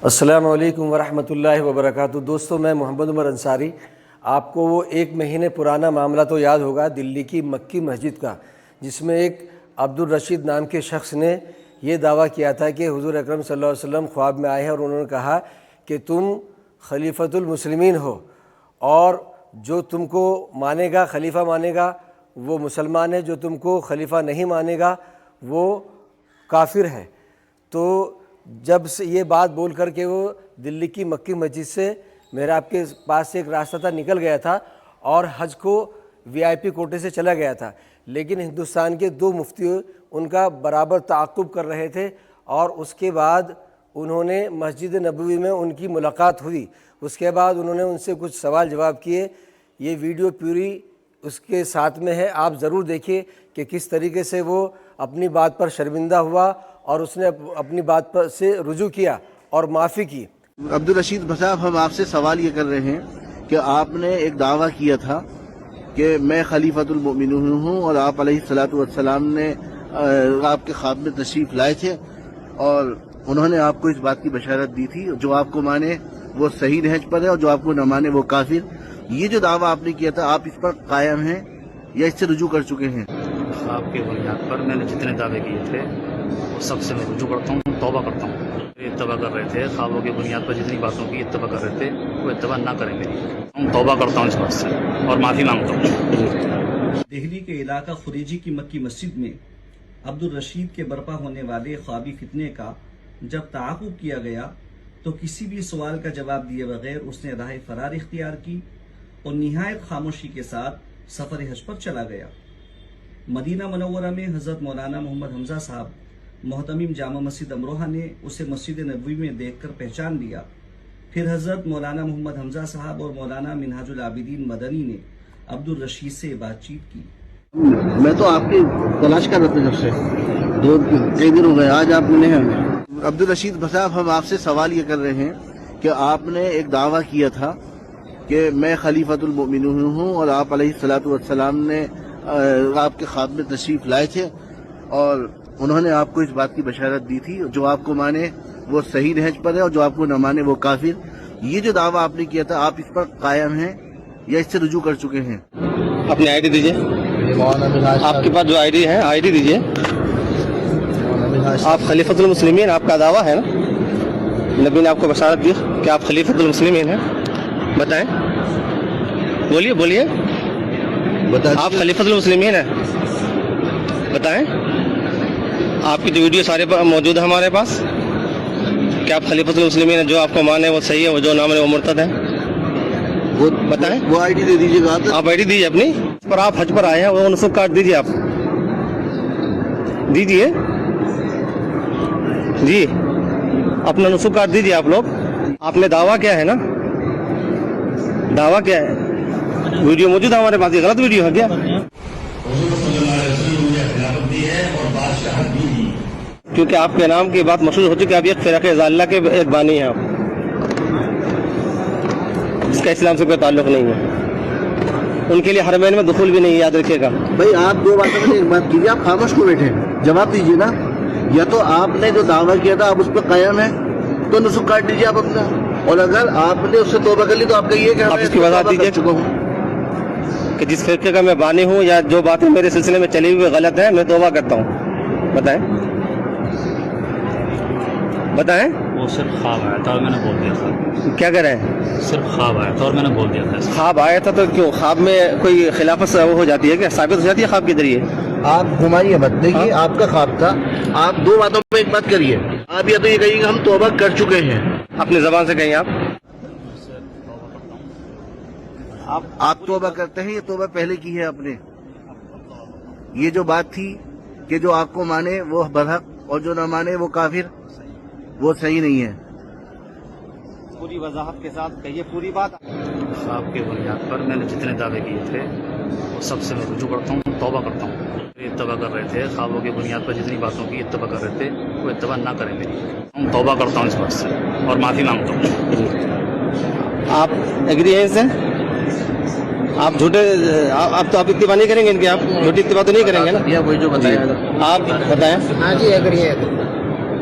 السلام علیکم ورحمۃ اللہ وبرکاتہ۔ دوستو، میں محمد عمر انصاری۔ آپ کو وہ 1 مہینے پرانا معاملہ تو یاد ہوگا دلی کی مکی مسجد کا، جس میں ایک عبدالرشید نام کے شخص نے یہ دعویٰ کیا تھا کہ حضور اکرم صلی اللہ علیہ وسلم خواب میں آئے ہیں اور انہوں نے کہا کہ تم خلیفۃ المسلمین ہو اور جو تم کو مانے گا خلیفہ مانے گا وہ مسلمان ہے، جو تم کو خلیفہ نہیں مانے گا وہ کافر ہے۔ تو جب سے یہ بات بول کر کے وہ دلی کی مکی مسجد سے محراب کے پاس سے ایک راستہ تھا نکل گیا تھا اور حج کو VIP کوٹے سے چلا گیا تھا، لیکن ہندوستان کے 2 مفتی ان کا برابر تعاقب کر رہے تھے اور اس کے بعد انہوں نے مسجد نبوی میں ان کی ملاقات ہوئی۔ اس کے بعد انہوں نے ان سے کچھ سوال جواب کیے۔ یہ ویڈیو پوری اس کے ساتھ میں ہے، آپ ضرور دیکھیے کہ کس طریقے سے وہ اپنی بات پر شرمندہ ہوا اور اس نے اپنی بات پر سے رجوع کیا اور معافی کی۔ عبدالرشید صاحب، ہم آپ سے سوال یہ کر رہے ہیں کہ آپ نے ایک دعویٰ کیا تھا کہ میں خلیفۃ المؤمنین ہوں اور آپ علیہ الصلوۃ والسلام نے آپ کے خواب میں تشریف لائے تھے اور انہوں نے آپ کو اس بات کی بشارت دی تھی جو آپ کو مانے وہ صحیح نہج پر ہے اور جو آپ کو نہ مانے وہ کافر۔ یہ جو دعویٰ آپ نے کیا تھا، آپ اس پر قائم ہیں یا اس سے رجوع کر چکے ہیں؟ خواب کی بنیاد پر میں نے جتنے دعوے کیے تھے وہ سب سے میں رجوع کرتا ہوں، توبہ کرتا ہوں۔ اتباع کر رہے تھے خوابوں کی بنیاد پر جتنی باتوں کی اتباع کر رہے تھے وہ اتباع نہ کریں میری، ہم توبہ کرتا ہوں اس بات سے اور معافی مانگتا ہوں۔ دہلی کے علاقہ خریجی کی مکی مسجد میں عبدالرشید کے برپا ہونے والے خوابی فتنے کا جب تعاقب کیا گیا تو کسی بھی سوال کا جواب دیے بغیر اس نے راہ فرار اختیار کی اور نہایت خاموشی کے ساتھ سفر حج پر چلا گیا۔ مدینہ منورہ میں حضرت مولانا محمد حمزہ صاحب محتمم جامع مسجد امروہہ نے اسے مسجد نبوی میں دیکھ کر پہچان لیا۔ پھر حضرت مولانا محمد حمزہ صاحب اور مولانا منہاج العابدین مدنی نے عبدالرشید سے بات چیت کی۔ میں تو آپ کی تلاش کر رہا تھا جب سے کئی دن ہو گئے، آج آپ ملے ہیں ہمیں۔ عبدالرشید صاحب، ہم آپ سے سوال یہ کر رہے ہیں کہ آپ نے ایک دعویٰ کیا تھا کہ میں خلیفۃ المؤمنین ہوں اور آپ علیہ الصلوۃ والسلام نے آپ کے خواب میں تشریف لائے تھے اور انہوں نے آپ کو اس بات کی بشارت دی تھی جو آپ کو مانے وہ صحیح نہج پر ہے اور جو آپ کو نہ مانے وہ کافر۔ یہ جو دعویٰ آپ نے کیا تھا، آپ اس پر قائم ہیں یا اس سے رجوع کر چکے ہیں؟ اپنی آئی ڈی دیجیے، آپ کے پاس جو آئی ڈی دیجیے۔ آپ خلیفۃ المسلمین، آپ کا دعویٰ ہے نا؟ نبی نے آپ کو بشارت دی کہ آپ خلیفۃ المسلمین ہیں، بتائیں، بولیے آپ خلیفۃ المسلمین ہیں، بتائیں۔ آپ کی جو ویڈیو سارے موجود ہے ہمارے پاس کہ آپ خلیفۃ المسلمین ہیں، جو آپ کو مانے وہ صحیح ہے، وہ جو نہ مانے وہ مرتد ہے، وہ بتائیں۔ وہ آئی ڈی دے دیجیے گا آپ آئی ڈی دیجیے اپنی، پر آپ حج پر آئے ہیں وہ نسخ کارڈ دیجیے، آپ دیجیے جی، اپنا نسخ کارڈ دیجیے آپ لوگ۔ آپ نے دعویٰ کیا ہے نا، دعویٰ کیا ہے؟ ویڈیو موجود ہے ہمارے پاس، یہ غلط ویڈیو ہے کیا؟ کیونکہ آپ کے نام کی بات مشہور ہو چکی ہے، آپ ایک فرقہ ضالہ کے ایک بانی ہیں، آپ اس کا اسلام سے کوئی تعلق نہیں ہے، ان کے لیے حرمین میں دخول بھی نہیں ہے، یاد رکھیے گا۔ بھائی آپ 2 باتوں میں ایک بات کیجیے، آپ خاموش کو بیٹھے جواب دیجیے نا۔ یا تو آپ نے جو دعویٰ کیا تھا آپ اس پہ قائم ہیں تو نسخ کاٹ دیجیے آپ اپنا، اور اگر آپ نے اس سے توبہ کر لی تو آپ کہیے کہ آپ اس کی وضاحت دیجیے کہ جس فرقے کا میں بانی ہوں یا جو باتیں میرے سلسلے میں چلی ہوئی غلط ہیں میں توبہ کرتا ہوں، بتائیں۔ وہ صرف خواب آیا تھا اور میں نے بول دیا تھا۔ کیا کر رہے ہیں؟ صرف خواب آیا تھا اور میں نے بول دیا تھا۔ خواب آیا تھا تو کیوں خواب میں کوئی خلافت وہ ہو جاتی ہے کہ ثابت ہو جاتی ہے خواب کے ذریعے؟ آپ گھمائیے مت، دیکھیے آپ کا خواب تھا، آپ 2 باتوں میں ایک بات کریے، آپ یا تو یہ کہیے کہ ہم توبہ کر چکے ہیں، اپنی زبان سے کہیں آپ توبہ کرتے ہیں، یہ توبہ پہلے کی ہے آپ نے۔ یہ جو بات تھی کہ جو آپ کو مانے وہ برحق اور جو نہ مانے وہ کافر، وہ صحیح نہیں ہے۔ پوری وضاحت کے ساتھ کہیے پوری بات۔ خواب کی بنیاد پر میں نے جتنے دعوے کیے تھے وہ سب سے میں رجوع کرتا ہوں، توبہ کرتا ہوں۔ اتباع کر رہے تھے خوابوں کی بنیاد پر جتنی باتوں کی اتباع کر رہے تھے وہ اتباع نہ کریں میری، ہم توبہ کرتا ہوں اس بات سے اور معافی مانگتا ہوں۔ آپ ایگری ہیں اس سے؟ آپ جھوٹے آپ تو آپ اتباع نہیں کریں گے ان کی، آپ جھوٹی اتباع تو نہیں کریں گے نا؟ وہی جو بتایا آپ بتائیں۔ ہاں جی، ایگری ہے۔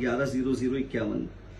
11/0051।